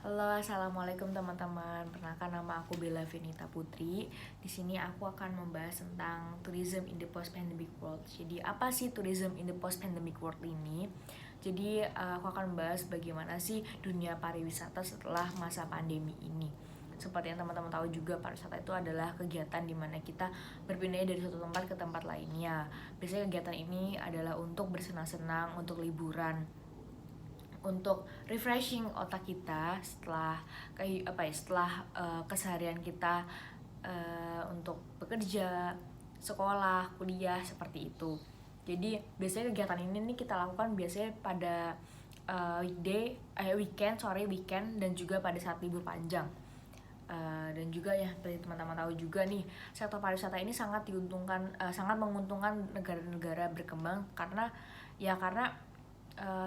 Halo, assalamualaikum teman-teman. Perkenalkan nama aku Bella Venita Putri. Di sini aku akan membahas tentang tourism in the post-pandemic world. Jadi apa sih tourism in the post-pandemic world ini? Jadi aku akan membahas bagaimana sih dunia pariwisata setelah masa pandemi ini. Seperti yang teman-teman tahu juga, pariwisata itu adalah kegiatan di mana kita berpindah dari suatu tempat ke tempat lainnya. Biasanya kegiatan ini adalah untuk bersenang-senang, untuk liburan, untuk refreshing otak kita setelah keseharian kita, untuk bekerja, sekolah, kuliah seperti itu. Jadi biasanya kegiatan ini nih kita lakukan biasanya pada weekend dan juga pada saat libur panjang. Dan juga ya seperti teman-teman tahu juga nih, sektor pariwisata ini sangat menguntungkan negara-negara berkembang karena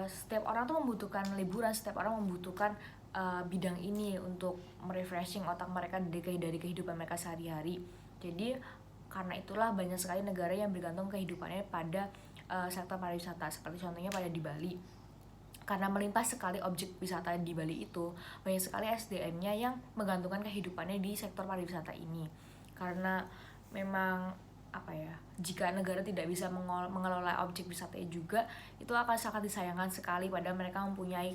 setiap orang tuh membutuhkan liburan, setiap orang membutuhkan bidang ini untuk merefreshing otak mereka dari kehidupan mereka sehari-hari. Jadi karena itulah banyak sekali negara yang bergantung kehidupannya pada sektor pariwisata, seperti contohnya pada di Bali. Karena melimpah sekali objek wisata di Bali itu, banyak sekali SDM-nya yang menggantungkan kehidupannya di sektor pariwisata ini. Karena memang jika negara tidak bisa mengelola objek wisata juga, itu akan sangat disayangkan sekali pada mereka mempunyai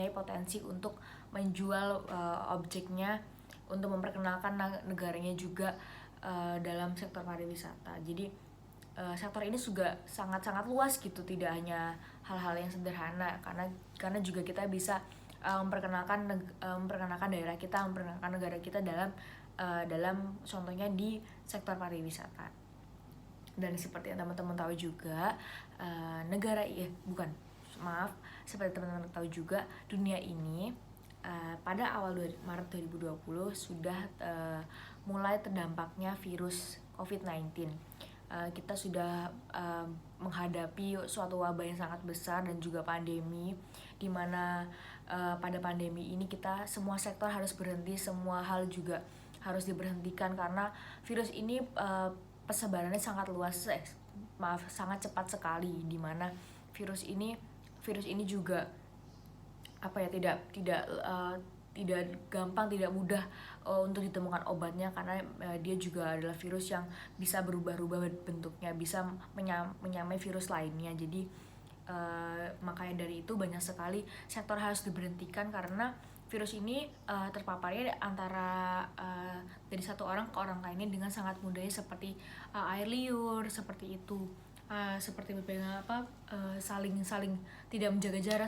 potensi untuk menjual objeknya, untuk memperkenalkan negaranya juga dalam sektor pariwisata. Jadi sektor ini juga sangat-sangat luas gitu, tidak hanya hal-hal yang sederhana, karena juga kita bisa memperkenalkan daerah kita, memperkenalkan negara kita dalam contohnya di sektor pariwisata. Dan seperti yang teman-teman tahu juga, seperti teman-teman tahu juga, dunia ini pada awal Maret 2020 sudah mulai terdampaknya virus COVID-19. Kita sudah menghadapi suatu wabah yang sangat besar dan juga pandemi, di mana pada pandemi ini kita semua sektor harus berhenti, semua hal juga harus diberhentikan karena virus ini persebarannya sangat luas, sangat cepat sekali, di mana virus ini juga tidak gampang, tidak mudah untuk ditemukan obatnya, karena dia juga adalah virus yang bisa berubah-ubah bentuknya, bisa menyamai virus lainnya. Jadi makanya dari itu banyak sekali sektor harus diberhentikan karena virus ini terpaparnya antara dari satu orang ke orang lainnya dengan sangat mudahnya, seperti air liur seperti itu, seperti saling tidak menjaga jarak,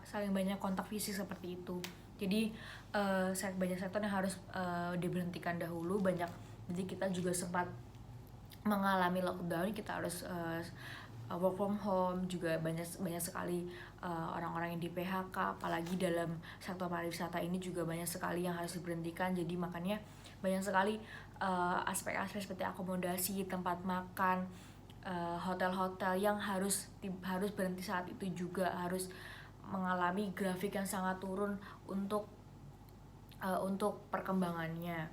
saling banyak kontak fisik seperti itu. Jadi banyak sektor yang harus diberhentikan dahulu. Jadi kita juga sempat mengalami lockdown, kita harus work from home, juga banyak sekali orang-orang yang di PHK, apalagi dalam sektor pariwisata ini juga banyak sekali yang harus diberhentikan. Jadi makanya banyak sekali aspek-aspek seperti akomodasi, tempat makan, hotel-hotel yang harus berhenti saat itu, juga harus mengalami grafik yang sangat turun untuk perkembangannya.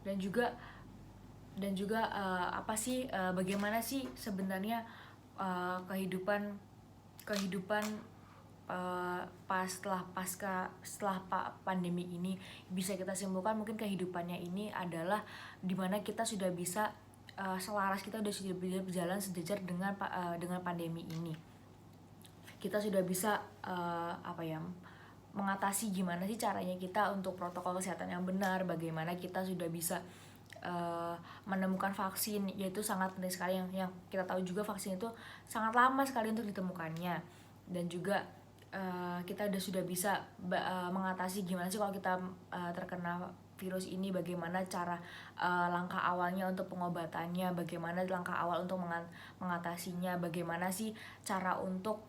Dan juga bagaimana sih sebenarnya kehidupan setelah pandemi ini bisa kita simpulkan. Mungkin kehidupannya ini adalah dimana kita sudah bisa selaras, kita sudah berjalan sejajar dengan pandemi ini. Kita sudah bisa mengatasi gimana sih caranya kita untuk protokol kesehatan yang benar, bagaimana kita sudah bisa menemukan vaksin, yaitu sangat penting sekali. Yang kita tahu juga, vaksin itu sangat lama sekali untuk ditemukannya. Dan juga kita sudah bisa mengatasi gimana sih kalau kita terkena virus ini, bagaimana cara langkah awalnya untuk pengobatannya, bagaimana langkah awal untuk mengatasinya, bagaimana sih cara untuk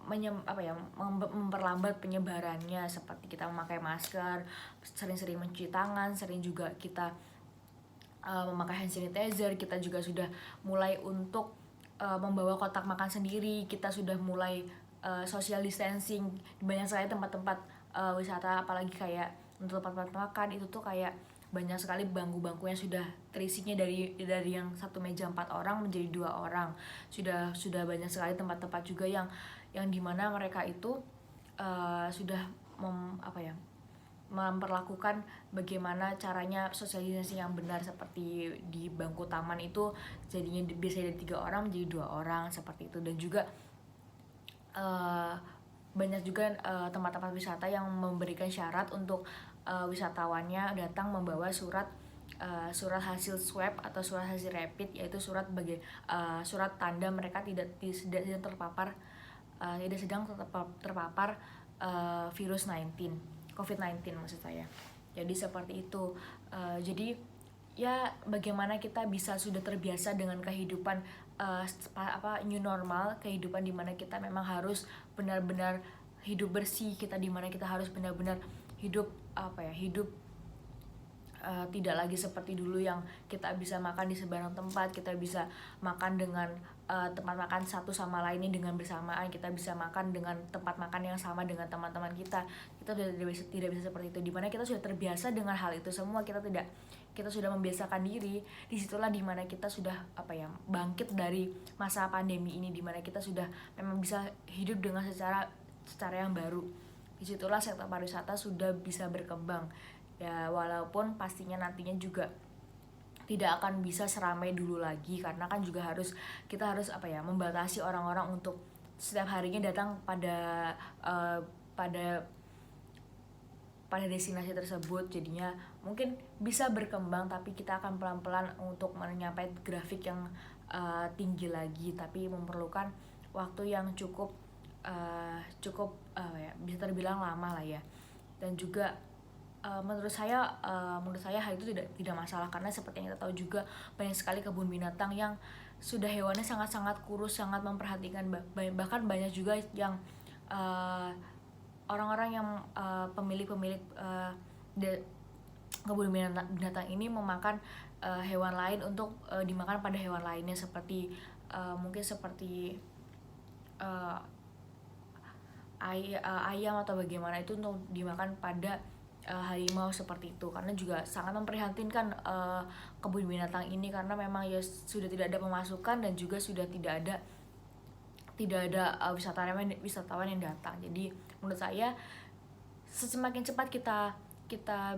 memperlambat penyebarannya, seperti kita memakai masker, sering-sering mencuci tangan, sering juga kita memakai hand sanitizer. Kita juga sudah mulai untuk membawa kotak makan sendiri, kita sudah mulai social distancing di banyak sekali tempat-tempat wisata, apalagi kayak untuk tempat-tempat makan itu tuh kayak banyak sekali bangku-bangku yang sudah terisinya dari yang satu meja 4 orang menjadi 2 orang. Sudah banyak sekali tempat-tempat juga yang dimana mereka itu sudah memperlakukan bagaimana caranya sosialisasi yang benar, seperti di bangku taman itu jadinya biasanya dari 3 orang menjadi 2 orang seperti itu. Dan juga banyak juga tempat-tempat wisata yang memberikan syarat untuk wisatawannya datang membawa surat hasil swab atau surat hasil rapid, yaitu surat surat tanda mereka tidak terpapar tidak sedang terpapar virus COVID-19 maksud saya. Jadi seperti itu. Jadi ya bagaimana kita bisa sudah terbiasa dengan kehidupan new normal, kehidupan dimana kita memang harus benar-benar hidup bersih, kita dimana kita harus benar-benar hidup tidak lagi seperti dulu yang kita bisa makan di sebarang tempat, kita bisa makan dengan tempat makan satu sama lainnya dengan bersamaan, kita bisa makan dengan tempat makan yang sama dengan teman-teman kita tidak bisa seperti itu. Dimana kita sudah terbiasa dengan hal itu semua, kita sudah membiasakan diri. Disitulah dimana kita sudah bangkit dari masa pandemi ini, dimana kita sudah memang bisa hidup dengan secara yang baru. Disitulah sektor pariwisata sudah bisa berkembang ya, walaupun pastinya nantinya juga tidak akan bisa seramai dulu lagi, karena kan juga kita harus membatasi orang-orang untuk setiap harinya datang pada destinasi tersebut. Jadinya mungkin bisa berkembang, tapi kita akan pelan-pelan untuk menyampaikan grafik yang tinggi lagi, tapi memerlukan waktu yang cukup bisa terbilang lama lah ya. Dan juga menurut saya hal itu tidak masalah, karena seperti yang kita tahu juga banyak sekali kebun binatang yang sudah hewannya sangat-sangat kurus, sangat memperhatikan, bahkan banyak juga yang orang-orang yang pemilik kebun binatang ini memakan hewan lain untuk dimakan pada hewan lainnya, seperti mungkin seperti ayam atau bagaimana, itu untuk dimakan pada harimau seperti itu. Karena juga sangat memprihatinkan kebun binatang ini, karena memang ya sudah tidak ada pemasukan dan juga sudah tidak ada wisatawan yang datang. Jadi menurut saya semakin cepat kita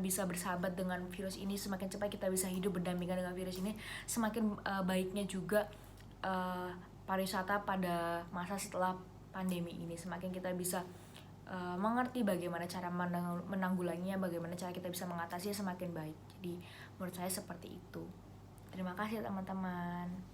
bisa bersahabat dengan virus ini, semakin cepat kita bisa hidup berdampingan dengan virus ini, semakin baiknya juga pariwisata pada masa setelah pandemi ini. Semakin kita bisa mengerti bagaimana cara menanggulanginya, bagaimana cara kita bisa mengatasinya, semakin baik. Jadi menurut saya seperti itu. Terima kasih teman-teman.